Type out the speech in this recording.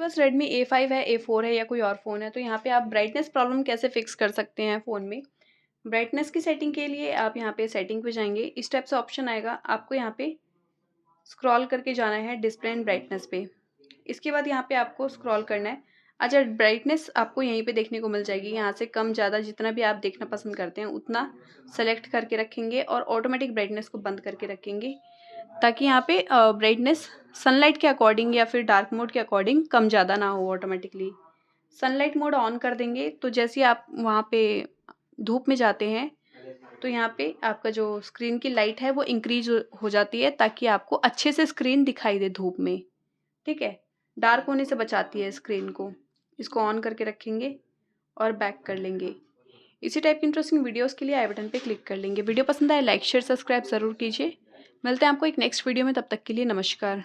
आपके पास Redmi A5 है, A4 है या कोई और फ़ोन है तो यहाँ पे आप ब्राइटनेस प्रॉब्लम कैसे फ़िक्स कर सकते हैं फ़ोन में। ब्राइटनेस की सेटिंग के लिए आप यहाँ पे सेटिंग पे जाएँगे, इस टाइप से ऑप्शन आएगा, आपको यहाँ पे स्क्रॉल करके जाना है डिस्प्ले एंड ब्राइटनेस पे। इसके बाद यहाँ पे आपको स्क्रॉल करना है। अच्छा, ब्राइटनेस आपको यहीं पे देखने को मिल जाएगी, यहाँ से कम ज़्यादा जितना भी आप देखना पसंद करते हैं उतना सेलेक्ट करके रखेंगे और ऑटोमेटिक ब्राइटनेस को बंद करके रखेंगे, ताकि यहाँ पे ब्राइटनेस सनलाइट के अकॉर्डिंग या फिर डार्क मोड के अकॉर्डिंग कम ज़्यादा ना हो ऑटोमेटिकली। सनलाइट मोड ऑन कर देंगे तो जैसे ही आप वहाँ पे धूप में जाते हैं तो यहाँ पे आपका जो स्क्रीन की लाइट है वो इंक्रीज हो जाती है, ताकि आपको अच्छे से स्क्रीन दिखाई दे धूप में। ठीक है, डार्क होने से बचाती है स्क्रीन को। इसको ऑन करके रखेंगे और बैक कर लेंगे। इसी टाइप की इंटरेस्टिंग वीडियोस के लिए आई बटन पे क्लिक कर लेंगे। वीडियो पसंद आए लाइक शेयर सब्सक्राइब ज़रूर कीजिए। मिलते हैं आपको एक नेक्स्ट वीडियो में, तब तक के लिए नमस्कार।